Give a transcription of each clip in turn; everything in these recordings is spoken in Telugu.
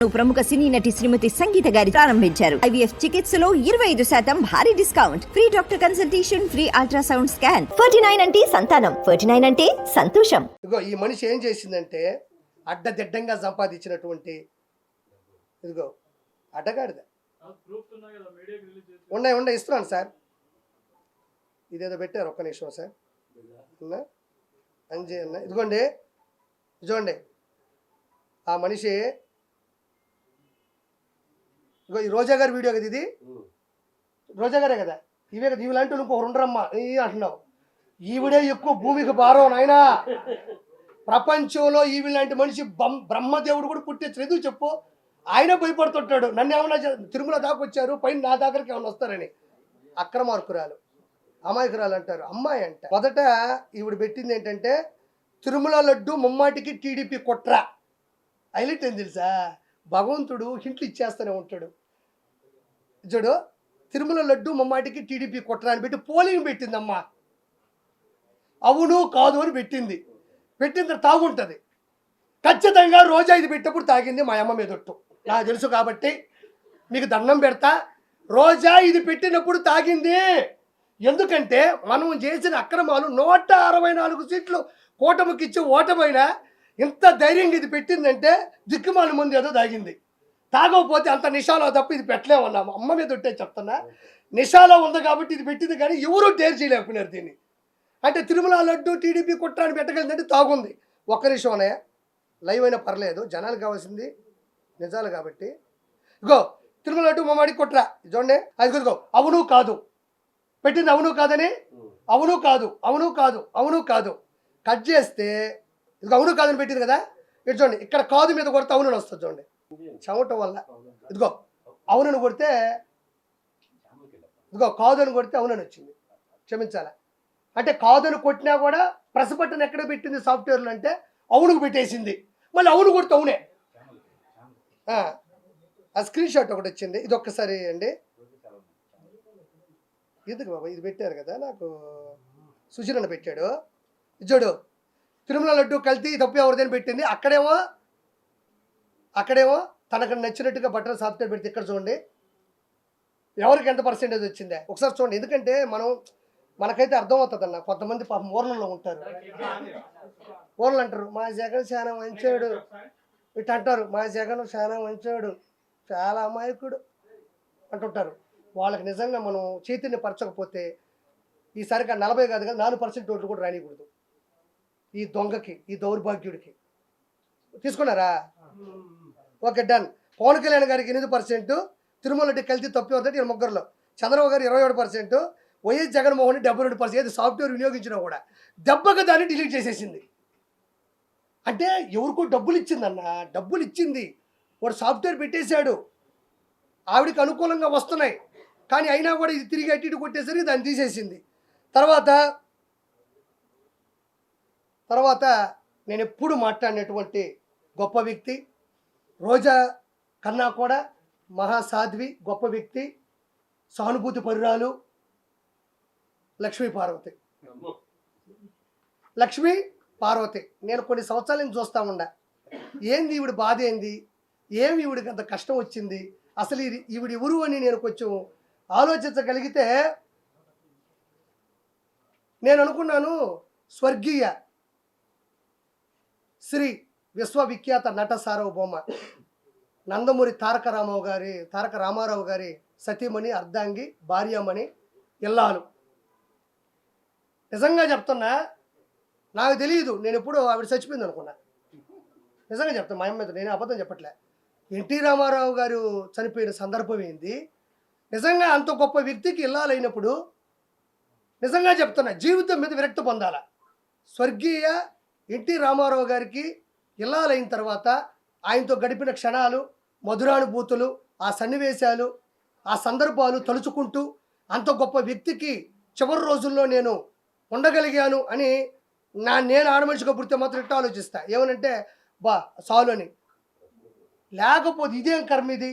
ప్రముఖ సినీ నటి శ్రీమతి సంగీత గారి ప్రారంభించారు. IVF చికిత్సలో 25% భారీ discount, free doctor consultation, free ultrasound scan. 49 అంటే సంతానం, 49 అంటే సంతోషం. ఇదిగో ఈ మనిషి ఏం చేసిందంటే అడ్డదిడ్డంగా సంపాదించినటువంటి ఇదిగో అడ్డగాడిద ఉన్నాయి ఇస్తున్నాను సార్. ఇదేదో పెట్టారు, ఒక్క నిమిషం సార్. అంజయ్ అన్న ఇదిగోండి, చూడండి ఆ మనిషి. ఇగో ఈ రోజా గారి వీడియో కదా ఇది, రోజా గారే కదా, ఇవే కదా ఇవిలాంటి ఇంకో రెండరమ్మ అంటున్నావు. ఈవిడే ఎక్కువ భూమికి భారం నాయనా. ప్రపంచంలో ఈవిలాంటి మనిషి బ్రహ్మదేవుడు కూడా పుట్టే చదువు చెప్పు. ఆయన భయపడుతుంటాడు, నన్ను ఏమన్నా తిరుమల దాకా వచ్చారు, పైన నా దగ్గరికి ఏమన్నా వస్తారని. అక్రమార్కురాలు, అమాయకురాలు అంటారు, అమ్మాయి అంట. మొదట ఈవిడ పెట్టింది ఏంటంటే తిరుమల లడ్డు ముమ్మాటికి టీడీపీ కుట్ర. హైలైట్ ఏం తెలుసా, భగవంతుడు హింట్లు ఇచ్చేస్తూనే ఉంటాడు. చూడు, తిరుమల లడ్డు ముమ్మాటికి టీడీపీ కుట్ర అని పెట్టి పోలింగ్ పెట్టిందమ్మా. అవును కాదు అని పెట్టింది. పెట్టిన తాగుంటుంది ఖచ్చితంగా. రోజా ఇది పెట్టినప్పుడు తాగింది మా అమ్మ మీదొట్టు, నాకు తెలుసు కాబట్టి మీకు దండం పెడతా. రోజా ఇది పెట్టినప్పుడు తాగింది. ఎందుకంటే మనం చేసిన అక్రమాలు 164 సీట్లు కూటమికి ఇచ్చి ఓటమైనా ఇంత ధైర్యంగా ఇది పెట్టిందంటే దిక్కుమాల ముందు ఏదో తాగింది. తాగకపోతే అంత నిషాలో తప్ప ఇది పెట్టలేమన్నాము. అమ్మ మీద ఉంటే చెప్తున్నా, నిషాలో ఉంది కాబట్టి ఇది పెట్టింది, కానీ ఎవరూ డేర్ చేయలేకపోయినారు దీన్ని. అంటే తిరుమల లడ్డు టీడీపీ కుట్ర అని పెట్టగలిగిందంటే తాగుంది. ఒక్క నిమిషంనే లైవ్ అయినా పర్లేదు, జనాలు కావాల్సింది నిజాలు కాబట్టి. ఇగో తిరుమల లడ్డు మమ్మాడి కుట్ర చూడండి. అది ఇదిగో అవును కాదు పెట్టింది, అవును కాదని, అవును కాదు, అవును కాదు, అవును కాదు. కట్ చేస్తే ఇదిగో అవును కాదని పెట్టింది కదా, ఇటు చూడండి. ఇక్కడ కాదు మీద కొడితే అవునని వస్తుంది చూడండి, చెమట వల్ల. ఇదిగో అవునని కొడితే, ఇదిగో కాదు అని కొడితే అవునని వచ్చింది. క్షమించాలా అంటే కాదని కొట్టినా కూడా ప్రెస్ బటన్ ఎక్కడ పెట్టింది సాఫ్ట్వేర్లు అంటే అవునుకు పెట్టేసింది. మళ్ళీ అవును కొడితే అవునే. ఆ స్క్రీన్ షాట్ ఒకటి వచ్చింది, ఇది ఒక్కసారి అండి. ఎందుకు బాబా ఇది పెట్టారు కదా, నాకు సుశీలన్న పెట్టాడు. చూడు, తిరుమల లడ్డు కల్తీ తప్పు ఎవరిదని పెట్టింది. అక్కడేమో తనకు నచ్చినట్టుగా బట్టలు సాఫ్ట్వేర్ పెడితే ఇక్కడ చూడండి ఎవరికి ఎంత పర్సెంటేజ్ వచ్చిందే ఒకసారి చూడండి. ఎందుకంటే మనకైతే అర్థమవుతుంది అన్న. కొంతమంది పాపం ఊర్లలో ఉంటారు, ఊర్లు అంటారు మా జగన్ చాలా మంచోడు, ఇటు అంటారు మా జగన్ చాలా మంచోడు, చాలా అమాయకుడు అంటుంటారు. వాళ్ళకి నిజంగా మనం చైతన్య పరచకపోతే ఈసారిగా 40 కాదు కదా 4% ఓట్లు కూడా రానికూడదు ఈ దొంగకి, ఈ దౌర్భాగ్యుడికి. తీసుకున్నారా? Okay done. పవన్ కళ్యాణ్ గారికి 8%, తిరుమల రెడ్డి కలిసి తప్పి అవుతుంది 23లో, చంద్రబాబు గారు 27%, వైఎస్ జగన్మోహన్ రెడ్డి 72%. ఏది సాఫ్ట్వేర్ వినియోగించినా కూడా దెబ్బగా దాన్ని డిలీట్ చేసేసింది. అంటే ఎవరికో డబ్బులు ఇచ్చిందన్న, డబ్బులు ఇచ్చింది, వాడు సాఫ్ట్వేర్ పెట్టేశాడు, ఆవిడికి అనుకూలంగా వస్తున్నాయి, కానీ అయినా కూడా ఇది తిరిగి అటు ఇటు కొట్టేసరికి దాన్ని తీసేసింది. తర్వాత నేను ఎప్పుడు మాట్లాడినటువంటి గొప్ప వ్యక్తి, రోజా కన్నా కూడా మహాసాధ్వి, గొప్ప వ్యక్తి, సానుభూతి పరురాలు లక్ష్మీ పార్వతి. నేను కొన్ని సంవత్సరాల నుంచి చూస్తూ ఉండా, ఏంది ఈవిడ బాధ, ఏంది ఏమి ఈవిడికి అంత కష్టం వచ్చింది, అసలు ఈవిడ ఎవరు అని నేను కొంచెం ఆలోచించగలిగితే నేను అనుకున్నాను, స్వర్గీయ శ్రీ విశ్వవిఖ్యాత నట సార్వభౌమ నందమూరి తారక రామారావు గారి సతీమణి, అర్ధాంగి, భార్యమణి, ఇల్లాలు. నిజంగా చెప్తున్నా, నాకు తెలియదు, నేను ఎప్పుడు ఆవిడ చచ్చిపోయింది అనుకున్నా. నిజంగా చెప్తాను, మా అమ్మ మీద నేను అబద్ధం చెప్పట్లే. ఎన్టీ రామారావు గారు చనిపోయిన సందర్భం ఏంది, నిజంగా అంత గొప్ప వ్యక్తికి ఇల్లాలైనప్పుడు నిజంగా చెప్తున్నా జీవితం మీద విరక్తి పొందాల. స్వర్గీయ ఎన్టీ రామారావు గారికి ఇల్లాలైన తర్వాత ఆయనతో గడిపిన క్షణాలు, మధురానుభూతులు, ఆ సన్నివేశాలు, ఆ సందర్భాలు తలుచుకుంటూ అంత గొప్ప వ్యక్తికి చివరి రోజుల్లో నేను ఉండగలిగాను అని నేను ఆడమనిషిగా పుడితే మాత్రం ఇట్లా ఆలోచిస్తా. ఏమనంటే సాలు అని, లేకపోతే ఇదేం కర్మ ఇది,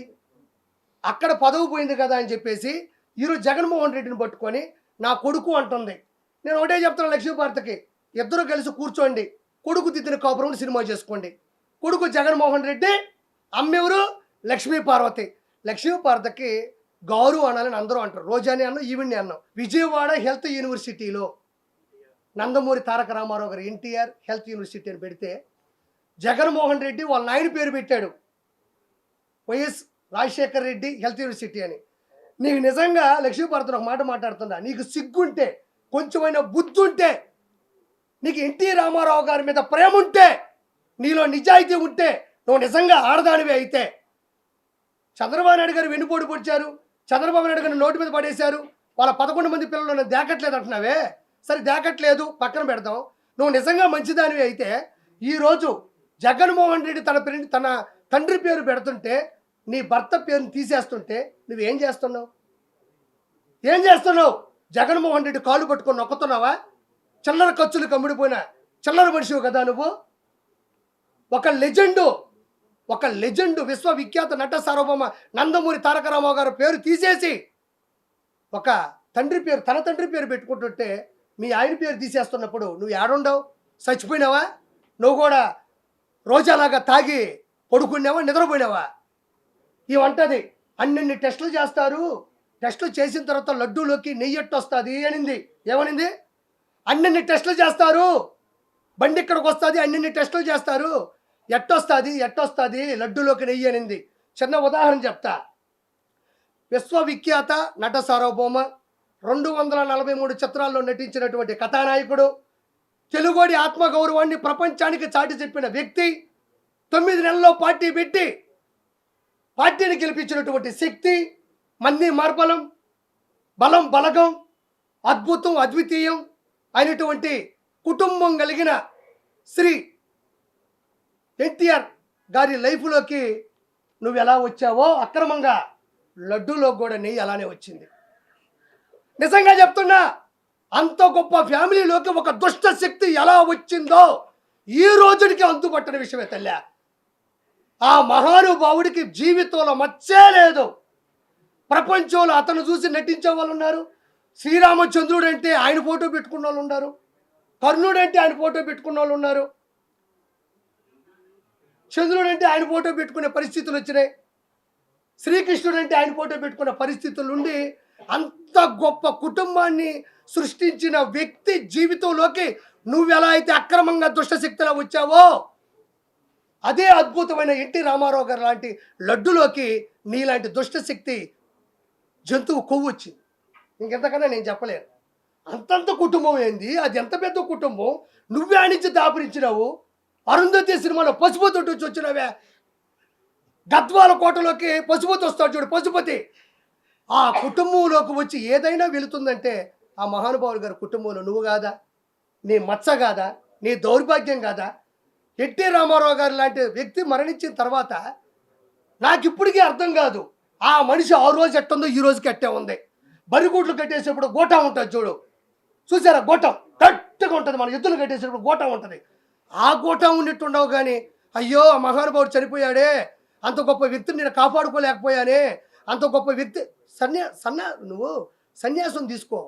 అక్కడ పదవి పోయింది కదా అని చెప్పేసి ఈరోజు జగన్మోహన్ రెడ్డిని పట్టుకొని నా కొడుకు అంటుంది. నేను ఒకటే చెప్తాను లక్ష్మీభారతికి, ఇద్దరు కలిసి కూర్చోండి, కొడుకు దిద్దిన కాపురం సినిమా చేసుకోండి. కొడుకు జగన్మోహన్ రెడ్డి, అమ్మ ఎవరు? లక్ష్మీ పార్వతి. లక్ష్మీ పార్వతికి గౌరు అనాలని అందరూ అంటారు. రోజాని అన్నాం, ఈవిడ్ని అన్నాం. విజయవాడ హెల్త్ యూనివర్సిటీలో నందమూరి తారక రామారావు గారు ఎన్టీఆర్ హెల్త్ యూనివర్సిటీ అని పెడితే జగన్మోహన్ రెడ్డి వాళ్ళ నాయన పేరు పెట్టాడు, YS Rajasekhar Reddy health university అని. నీకు నిజంగా లక్ష్మీ పార్వతిని ఒక మాట మాట్లాడుతున్నా, నీకు సిగ్గుంటే, కొంచెమైనా బుద్ధి ఉంటే, నీకు ఎన్టీ రామారావు గారి మీద ప్రేమ ఉంటే, నీలో నిజాయితీ ఉంటే, నువ్వు నిజంగా ఆడదానివి అయితే, చంద్రబాబు నాయుడు గారు వెన్నుపోటు పొడిచారు, చంద్రబాబు నాయుడు గారిని నోటి మీద పడేశారు, వాళ్ళ 11 మంది పిల్లలు దేకట్లేదు అంటున్నావే, సరే దేకట్లేదు పక్కన పెడతాం. నువ్వు నిజంగా మంచిదానివి అయితే ఈరోజు జగన్మోహన్ రెడ్డి తన తండ్రి పేరు పెడుతుంటే, నీ భర్త పేరుని తీసేస్తుంటే నువ్వేం చేస్తున్నావు? ఏం చేస్తున్నావు? జగన్మోహన్ రెడ్డి కాళ్ళు పట్టుకొని నొక్కుతున్నావా? చిల్లర ఖర్చులు కమ్ముడిపోయిన చిల్లర మనిషివు కదా నువ్వు. ఒక లెజెండు విశ్వవిఖ్యాత నట సార్వభౌమ నందమూరి తారక రామారావు గారి పేరు తీసేసి ఒక తండ్రి పేరు, తన తండ్రి పేరు పెట్టుకుంటుంటే మీ ఆయన పేరు తీసేస్తున్నప్పుడు నువ్వు ఏడుండవు? చచ్చిపోయినావా? నువ్వు కూడా రోజాలాగా తాగి పడుకున్నావా, నిద్రపోయినావా? ఇవంటది అన్ని టెస్టులు చేస్తారు, టెస్టులు చేసిన తర్వాత లడ్డూలోకి నెయ్యి ఎట్టొస్తుంది అనింది. ఏమనింది? అన్ని టెస్టులు చేస్తారు, బండి ఇక్కడికి వస్తుంది, అన్ని టెస్టులు చేస్తారు, ఎట్టొస్తుంది లడ్డూలోకి నెయ్యి అనింది. చిన్న ఉదాహరణ చెప్తా. విశ్వవిఖ్యాత నట సార్వభౌమ 243 చిత్రాల్లో నటించినటువంటి కథానాయకుడు, తెలుగోడి ఆత్మగౌరవాన్ని ప్రపంచానికి చాటి చెప్పిన వ్యక్తి, 9 నెలల్లో పార్టీ పెట్టి పార్టీని గెలిపించినటువంటి శక్తి, మంది మార్బలం, బలం బలగం, అద్భుతం అద్వితీయం అయినటువంటి కుటుంబం కలిగిన శ్రీ ఎన్టీఆర్ గారి లైఫ్లోకి నువ్వు ఎలా వచ్చావో అక్రమంగా లడ్డూలో కూడా నెయ్యి అలానే వచ్చింది. నిజంగా చెప్తున్నా, అంత గొప్ప ఫ్యామిలీలోకి ఒక దుష్ట శక్తి ఎలా వచ్చిందో ఈ రోజునికి అంతుపట్టని విషయమే తల్లి. ఆ మహానుభావుడికి జీవితంలో మచ్చే లేదు. ప్రపంచంలో అతను చూసి నటించే వాళ్ళు ఉన్నారు. శ్రీరామచంద్రుడు అంటే ఆయన ఫోటో పెట్టుకున్న వాళ్ళు ఉన్నారు, కర్ణుడు అంటే ఆయన ఫోటో పెట్టుకున్న వాళ్ళు ఉన్నారు, చంద్రుడు అంటే ఆయన ఫోటో పెట్టుకునే పరిస్థితులు వచ్చినాయి, శ్రీకృష్ణుడు అంటే ఆయన ఫోటో పెట్టుకునే పరిస్థితులు ఉండి అంత గొప్ప కుటుంబాన్ని సృష్టించిన వ్యక్తి జీవితంలోకి నువ్వెలా అయితే అక్రమంగా దుష్టశక్తిలా వచ్చావో అదే అద్భుతమైన ఎన్టీ రామారావు గారు లాంటి లడ్డులోకి నీలాంటి దుష్టశక్తి జంతువు కొవ్వు వచ్చింది. ఇంకెంతకన్నా నేను చెప్పలేను. అంతంత కుటుంబం ఏంది, అది ఎంత పెద్ద కుటుంబం. నువ్వే ఆనించి దాపురించినావు. అరుంధతి సినిమాలో పశుపతి వచ్చి వచ్చినవే, గద్వాల కోటలోకి పశుపతి వస్తాడు చూడు, పశుపతి. ఆ కుటుంబంలోకి వచ్చి ఏదైనా వెళుతుందంటే ఆ మహానుభావుడు గారి కుటుంబంలో నువ్వు కాదా? నీ మచ్చ కాదా? నీ దౌర్భాగ్యం కాదా? ఎన్టీ రామారావు గారు లాంటి వ్యక్తి మరణించిన తర్వాత నాకు ఇప్పటికీ అర్థం కాదు, ఆ మనిషి ఆ రోజు ఎట్టుందో ఈ రోజుకి ఎట్టే ఉంది. బరిగూట్లు కట్టేసేప్పుడు గోటా ఉంటుంది చూడు, చూసారా? గోటం గట్టిగా ఉంటుంది. మన ఎద్దులు కట్టేసేప్పుడు గోటం ఉంటుంది. ఆ గోటం ఉన్నట్టుండవు కానీ అయ్యో ఆ మహానుభావుడు చనిపోయాడే, అంత గొప్ప వ్యక్తిని నేను కాపాడుకోలేకపోయానే, అంత గొప్ప వ్యక్తి. నువ్వు సన్యాసం తీసుకో,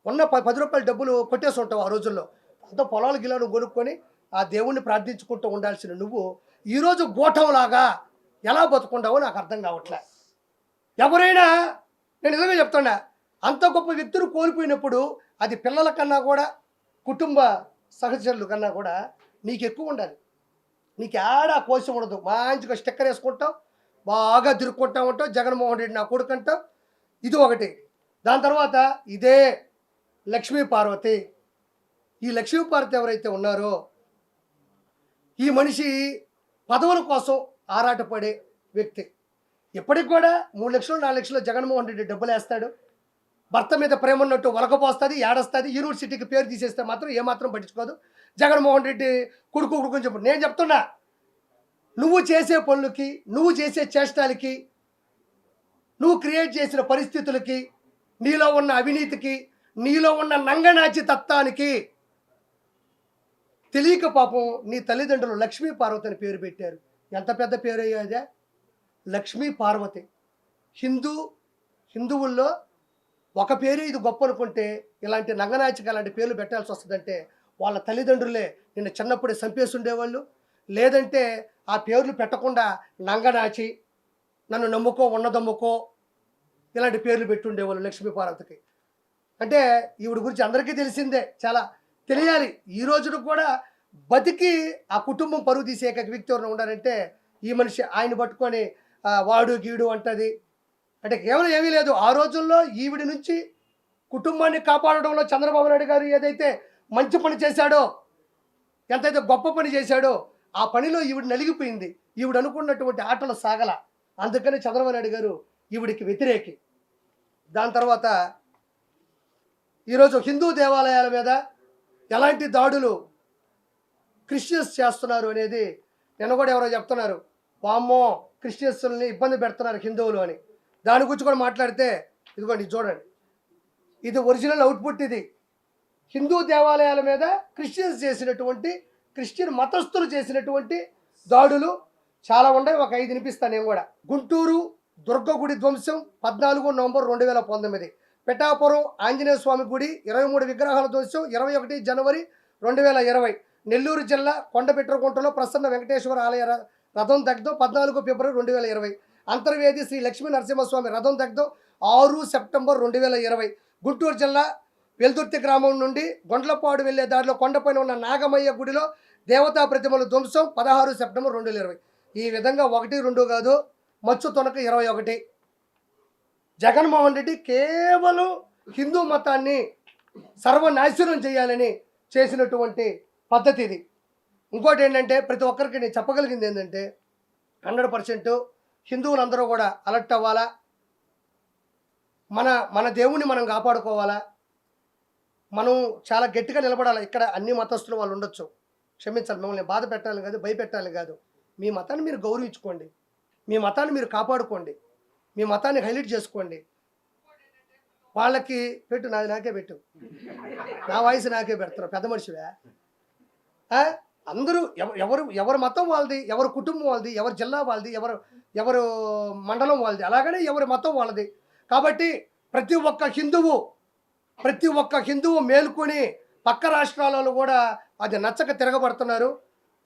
ఉన్న 10 రూపాయల డబ్బులు కొట్టేసి ఉంటావు ఆ రోజుల్లో. అంత పొలాలు గిలాను కొనుక్కొని ఆ దేవుణ్ణి ప్రార్థించుకుంటూ ఉండాల్సిన నువ్వు ఈరోజు గోఠంలాగా ఎలా బతుకుంటావో నాకు అర్థం కావట్లే. ఎవరైనా, నేను నిజంగా చెప్తున్నా, అంత గొప్ప వ్యక్తులు కోల్పోయినప్పుడు అది పిల్లల కన్నా కూడా, కుటుంబ సహచరుల కన్నా కూడా నీకు ఎక్కువ ఉండాలి. నీకు ఏడా కోశం ఉండదు. మంచిగా స్టిక్కర్ వేసుకుంటావు, బాగా తిరుక్కుంటా ఉంటావు, జగన్మోహన్ రెడ్డి నా కొడుకు అంటావు. ఇది ఒకటి. దాని తర్వాత ఇదే లక్ష్మీ పార్వతి. ఈ లక్ష్మీ పార్వతి ఎవరైతే ఉన్నారో ఈ మనిషి పదవుల కోసం ఆరాటపడే వ్యక్తి. ఇప్పటికి కూడా 3 లక్షలు 4 లక్షలు జగన్మోహన్ రెడ్డి డబ్బులు వేస్తాడు. భర్త మీద ప్రేమ ఉన్నట్టు వలకపోస్తుంది, ఏడొస్తుంది. యూనివర్సిటీకి పేరు తీసేస్తే మాత్రం ఏమాత్రం పట్టించుకోదు. జగన్మోహన్ రెడ్డి కొడుకు చెప్పు. నేను చెప్తున్నా, నువ్వు చేసే పనులకి, నువ్వు చేసే చేష్టాలకి, నువ్వు క్రియేట్ చేసిన పరిస్థితులకి, నీలో ఉన్న అవినీతికి, నీలో ఉన్న నంగనాచి తత్వానికి తెలియక పాపం నీ తల్లిదండ్రులు లక్ష్మీ పార్వతి అని పేరు పెట్టారు. ఎంత పెద్ద పేరు అయ్యాదే లక్ష్మీ పార్వతి. హిందువుల్లో ఒక పేరు ఇది గొప్ప అనుకుంటే ఇలాంటి నంగనాచిక అలాంటి పేర్లు పెట్టాల్సి వస్తుందంటే వాళ్ళ తల్లిదండ్రులే నిన్ను చిన్నప్పుడే చంపేసి ఉండేవాళ్ళు, లేదంటే ఆ పేర్లు పెట్టకుండా నంగనాచి, నన్ను నమ్ముకో ఉన్నదమ్ముకో ఇలాంటి పేర్లు పెట్టుండేవాళ్ళు లక్ష్మీపార్వతికి. అంటే ఈవిడ గురించి అందరికీ తెలిసిందే, చాలా తెలియాలి. ఈ రోజున కూడా బతికి ఆ కుటుంబం పరువు తీసే ఏకైక వ్యక్తి ఎవరైనా ఉండాలంటే ఈ మనిషి. ఆయన పట్టుకొని వాడు గీడు అంటది. అంటే కేవలం ఏమీ లేదు, ఆ రోజుల్లో ఈవిడి నుంచి కుటుంబాన్ని కాపాడడంలో చంద్రబాబు నాయుడు గారు ఏదైతే మంచి పని చేశాడో, ఎంతైతే గొప్ప పని చేశాడో ఆ పనిలో ఈవిడ నలిగిపోయింది. ఈవిడ అనుకున్నటువంటి ఆటలు సాగల. అందుకని చంద్రబాబు నాయుడు గారు ఈవిడికి వ్యతిరేకి. దాని తర్వాత ఈరోజు హిందూ దేవాలయాల మీద ఎలాంటి దాడులు క్రిస్టియన్స్ చేస్తున్నారు అనేది నిన్న కూడా ఎవరో చెప్తున్నారు, వామ్మో క్రిస్టియన్స్ని ఇబ్బంది పెడుతున్నారు హిందువులు అని. దాని గురించి కూడా మాట్లాడితే ఇదిగోండి చూడండి, ఇది ఒరిజినల్ అవుట్పుట్. ఇది హిందూ దేవాలయాల మీద క్రిస్టియన్ మతస్థులు చేసినటువంటి దాడులు చాలా ఉన్నాయి. ఒక 5 వినిపిస్తాను నేను కూడా. గుంటూరు దుర్గగుడి ధ్వంసం 14 నవంబర్ 2019. పిఠాపురం ఆంజనేయ స్వామి గుడి 23 విగ్రహాల ధ్వంసం 21 జనవరి 2020. నెల్లూరు జిల్లా కొండపెట్టగుంటలో ప్రసన్న వెంకటేశ్వర ఆలయ రథం దగ్ధం 14 ఫిబ్రవరి 2020. అంతర్వేది శ్రీ లక్ష్మీ నరసింహస్వామి రథం దగ్ధం 6 సెప్టెంబర్ 2020. గుంటూరు జిల్లా వెల్దుర్తి గ్రామం నుండి గొండ్లపాడు వెళ్లే దారిలో కొండపైన ఉన్న నాగమయ్య గుడిలో దేవతా ప్రతిమల ధ్వంసం 16 సెప్టెంబర్ 2020. ఈ విధంగా 1, 2 కాదు, మచ్చు తొనక 21. జగన్మోహన్ రెడ్డి కేవలం హిందూ మతాన్ని సర్వనాశనం చేయాలని చేసినటువంటి పద్ధతి ఇది. ఇంకోటి ఏంటంటే, ప్రతి ఒక్కరికి నేను చెప్పగలిగింది ఏంటంటే 100% హిందువులందరూ కూడా అలర్ట్ అవ్వాలా, మన దేవుణ్ణి మనం కాపాడుకోవాలా, మనం చాలా గట్టిగా నిలబడాలి. ఇక్కడ అన్ని మతస్థులు వాళ్ళు ఉండొచ్చు, క్షమించాలి, మిమ్మల్ని బాధ పెట్టాలి కాదు, భయపెట్టాలి కాదు. మీ మతాన్ని మీరు గౌరవించుకోండి, మీ మతాన్ని మీరు కాపాడుకోండి, మీ మతాన్ని హైలైట్ చేసుకోండి. వాళ్ళకి పెట్టు, నాకే పెట్టు, నా వాయిస్ నాకే పెడతారు, పెద్ద మనిషివే. అందరూ ఎవరి మతం వాళ్ళది, ఎవరి కుటుంబం వాళ్ళది, ఎవరి జిల్లా వాళ్ళది, ఎవరు మండలం వాళ్ళది, అలాగనే ఎవరి మతం వాళ్ళది. కాబట్టి ప్రతి ఒక్క హిందువు మేల్కొని పక్క రాష్ట్రాలలో కూడా అది నచ్చక తిరగబడుతున్నారు.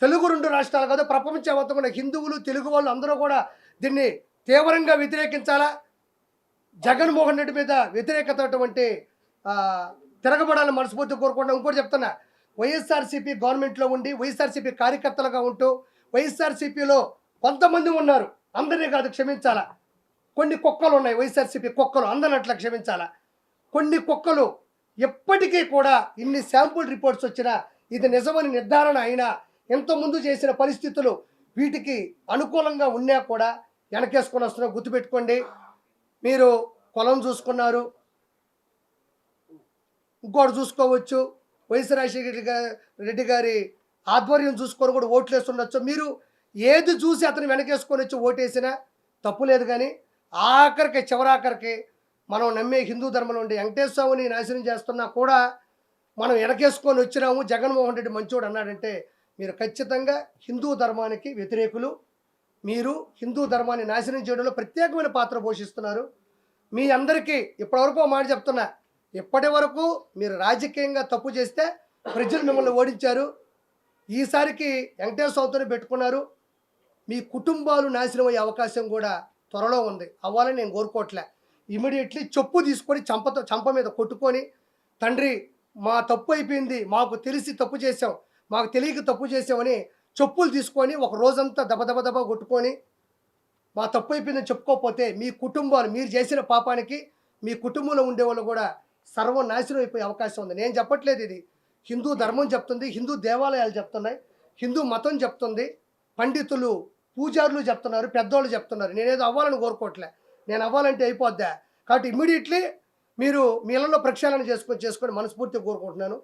తెలుగు 2 రాష్ట్రాలు కాదు, ప్రపంచవ్యాప్తంగా కూడా హిందువులు, తెలుగు వాళ్ళు అందరూ కూడా దీన్ని తీవ్రంగా వ్యతిరేకించాలా. జగన్మోహన్ రెడ్డి మీద వ్యతిరేకత తిరగబడాలని మనస్ఫూర్తి కోరుకుంటా. ఇంకోటి చెప్తున్నా, వైఎస్ఆర్సీపీ గవర్నమెంట్లో ఉండి వైఎస్ఆర్సీపీ కార్యకర్తలుగా ఉంటూ వైఎస్ఆర్సీపీలో కొంతమంది ఉన్నారు, అందరినీ కాదు, క్షమించాలా. కొన్ని కుక్కలు ఉన్నాయి, వైఎస్ఆర్సీపీ కుక్కలు, అందరినట్లా క్షమించాలా. కొన్ని కుక్కలు ఎప్పటికీ కూడా ఇన్ని శాంపుల్ రిపోర్ట్స్ వచ్చినా ఇది నిజమని నిర్ధారణ అయినా ఇంతకుముందు చేసిన పరిస్థితులు వీటికి అనుకూలంగా ఉన్నా కూడా వెనకేసుకొని వస్తున్నా. గుర్తుపెట్టుకోండి, మీరు కులం చూసుకున్నారు, ఇంకోటి చూసుకోవచ్చు, వైఎస్ రాజశేఖర రెడ్డి గారి ఆధ్వర్యం చూసుకొని కూడా ఓట్లు వేస్తుండొచ్చు. మీరు ఏది చూసి అతను వెనకేసుకొని వచ్చి ఓటేసినా తప్పు లేదు. కానీ చివరాఖరికి మనం నమ్మే హిందూ ధర్మం నుండి వెంకటేశ్వర స్వామిని నాశనం చేస్తున్నా కూడా మనం వెనకేసుకొని వచ్చినాము, జగన్మోహన్ రెడ్డి మంచోడు అన్నాడంటే మీరు ఖచ్చితంగా హిందూ ధర్మానికి వ్యతిరేకులు. మీరు హిందూ ధర్మాన్ని నాశనం చేయడంలో ప్రత్యేకమైన పాత్ర పోషిస్తున్నారు. మీ అందరికీ ఇప్పటివరకు మాట చెప్తున్నా, ఇప్పటి వరకు మీరు రాజకీయంగా తప్పు చేస్తే ప్రజలు మిమ్మల్ని ఓడించారు. ఈసారికి వెంకటేశ్వర స్వామితోనే పెట్టుకున్నారు. మీ కుటుంబాలు నాశనం అయ్యే అవకాశం కూడా త్వరలో ఉంది. అవ్వాలని నేను కోరుకోవట్లే. ఇమీడియట్లీ చెప్పు తీసుకొని చంప మీద కొట్టుకొని, తండ్రి మా తప్పు అయిపోయింది, మాకు తెలిసి తప్పు చేసాం, మాకు తెలియక తప్పు చేసామని చెప్పులు తీసుకొని ఒక రోజంతా దబ కొట్టుకొని మా తప్పు అయిపోయిందని చెప్పుకోకపోతే మీ కుటుంబాలు, మీరు చేసిన పాపానికి మీ కుటుంబంలో ఉండేవాళ్ళు కూడా సర్వనాశనం అయిపోయే అవకాశం ఉంది. నేను చెప్పట్లేదు, ఇది హిందూ ధర్మం చెప్తుంది, హిందూ దేవాలయాలు చెప్తున్నాయి, హిందూ మతం చెప్తుంది, పండితులు పూజారులు చెప్తున్నారు, పెద్దోళ్ళు చెప్తున్నారు. నేనేదో అవ్వాలని కోరుకోవట్లే, నేను అవ్వాలంటే అయిపోద్దా. కాబట్టి ఇమ్మీడియట్లీ మీరు మీ ఇళ్ళలో ప్రక్షాళన చేసుకొని మనస్ఫూర్తిగా కోరుకుంటున్నాను.